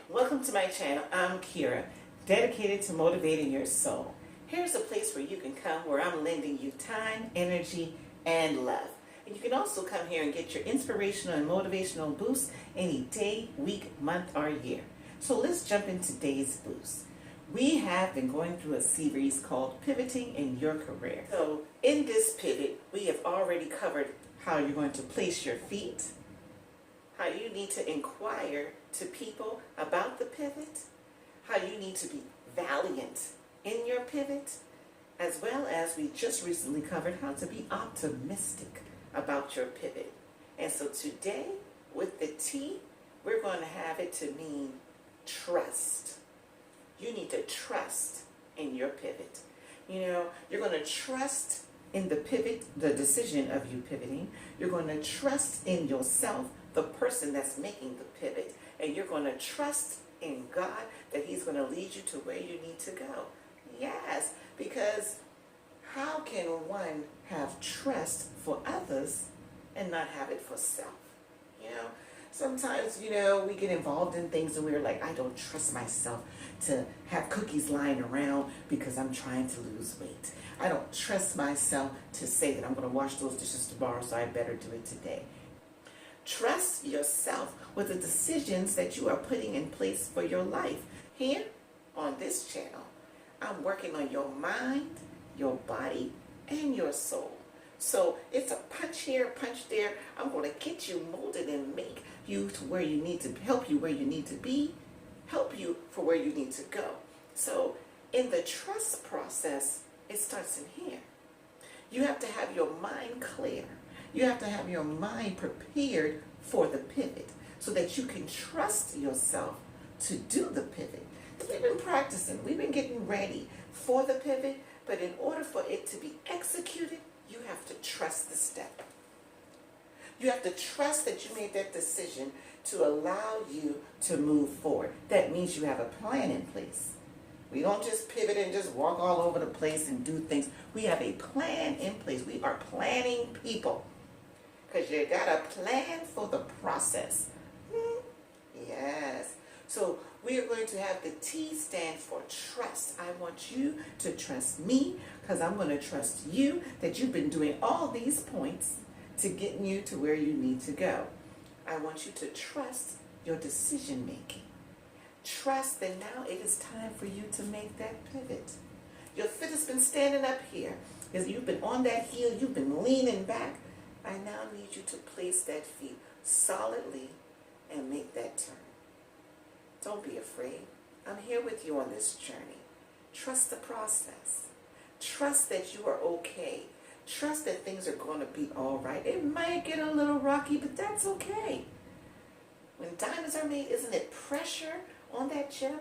Welcome to my channel. I'm Kira, dedicated to motivating your soul. Here's a place where you can come where I'm lending you time, energy, and love. And you can also come here and get your inspirational and motivational boosts any day, week, month, or year. So let's jump into today's boost. We have been going through a series called Pivoting in Your Career. So in this pivot, we have already covered how you're going to place your feet, how you need to inquire to people about the pivot, how you need to be valiant in your pivot, as well as we just recently covered how to be optimistic about your pivot. And so today, with the T, we're going to have it to mean trust. You need to trust in your pivot. You know, you're going to trust in the pivot, the decision of you pivoting. You're going to trust in yourself, the person that's making the pivot, and you're going to trust in God that He's going to lead you to where you need to go. Yes, because how can one have trust for others and not have it for self? You know, sometimes, you know, we get involved in things and we're like, I don't trust myself to have cookies lying around because I'm trying to lose weight. I don't trust myself to say that I'm going to wash those dishes tomorrow, so I better do it today. Trust yourself with the decisions that you are putting in place for your life. Here on this channel, I'm working on your mind, your body, and your soul. So it's a punch here, punch there. I'm going to get you molded and make you to where you need to, help you where you need to be, help you for where you need to go. So in the trust process, it starts in here. You have to have your mind clear. You have to have your mind prepared for the pivot so that you can trust yourself to do the pivot. We've been practicing, we've been getting ready for the pivot, but in order for it to be executed, you have to trust the step. You have to trust that you made that decision to allow you to move forward. That means you have a plan in place. We don't just pivot and just walk all over the place and do things. We have a plan in place. We are planning people. Because you got a plan for the process. Yes. So we are going to have the T stand for trust. I want you to trust me because I'm going to trust you that you've been doing all these points to get you to where you need to go. I want you to trust your decision making. Trust that now it is time for you to make that pivot. Your foot has been standing up here. As you've been on that heel, you've been leaning back. I now need you to place that feet solidly and make that turn. Don't be afraid. I'm here with you on this journey. Trust the process. Trust that you are okay. Trust that things are going to be all right. It might get a little rocky, but that's okay. When diamonds are made, isn't it pressure on that gem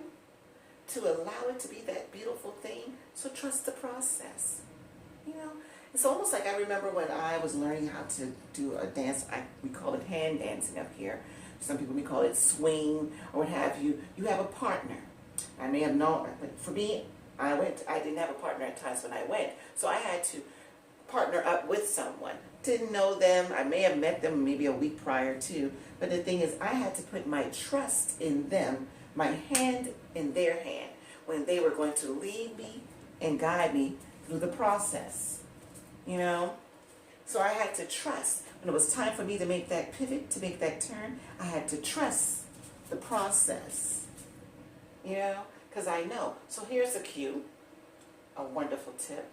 to allow it to be that beautiful thing? So trust the process. You know, it's almost like I remember when I was learning how to do a dance. We call it hand dancing up here. Some people may call it swing or what have you. You have a partner. I may have known, but for me, I didn't have a partner at times when I went. So I had to partner up with someone. Didn't know them. I may have met them maybe a week prior to. But the thing is, I had to put my trust in them, my hand in their hand, when they were going to lead me and guide me through the process. You know? So I had to trust. When it was time for me to make that pivot, to make that turn, I had to trust the process. You know? Because I know. So here's a cue, a wonderful tip.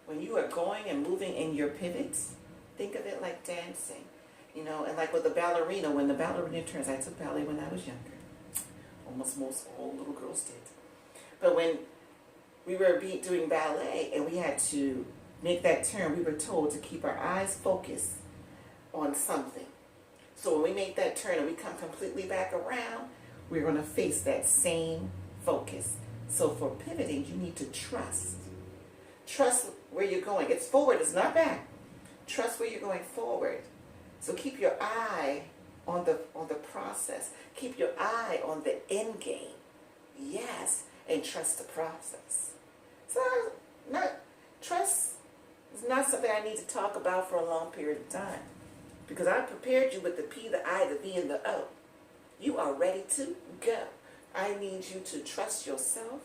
When you are going and moving in your pivots, think of it like dancing. You know, and like with the ballerina, when the ballerina turns, I took ballet when I was younger. Almost most all little girls did. But when we were doing ballet and we had to make that turn, we were told to keep our eyes focused on something. So when we make that turn and we come completely back around, we're going to face that same focus. So for pivoting, you need to trust. Trust where you're going. It's forward, it's not back. Trust where you're going forward. So keep your eye on the process. Keep your eye on the end game. Yes, and trust the process. So trust is not something I need to talk about for a long period of time. Because I prepared you with the P, the I, the V, and the O. You are ready to go. I need you to trust yourself,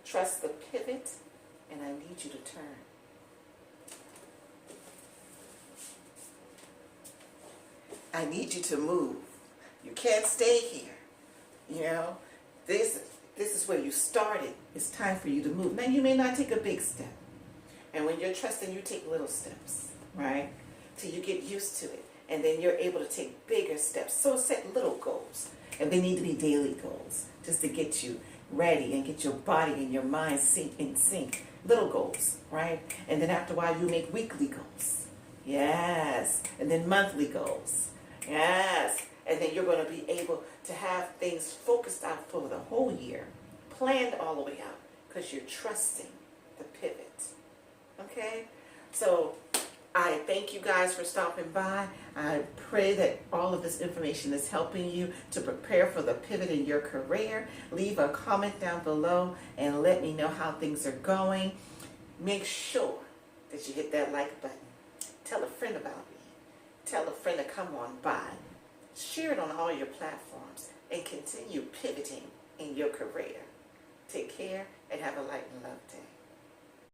trust the pivot, and I need you to turn. I need you to move. You can't stay here. You know, this is where you started. It's time for you to move. Now, you may not take a big step. And when you're trusting, you take little steps, right? Till you get used to it. And then you're able to take bigger steps. So set little goals. And they need to be daily goals, just to get you ready and get your body and your mind in sync. Little goals, right? And then after a while, you make weekly goals. Yes. And then monthly goals. Yes. And then you're going to be able to have things focused out for the whole year, planned all the way out, because you're trusting the pivot. Okay? So I thank you guys for stopping by. I pray that all of this information is helping you to prepare for the pivot in your career. Leave a comment down below and let me know how things are going. Make sure that you hit that like button. Tell a friend about me. Tell a friend to come on by. Share it on all your platforms and continue pivoting in your career. Take care and have a light and love day.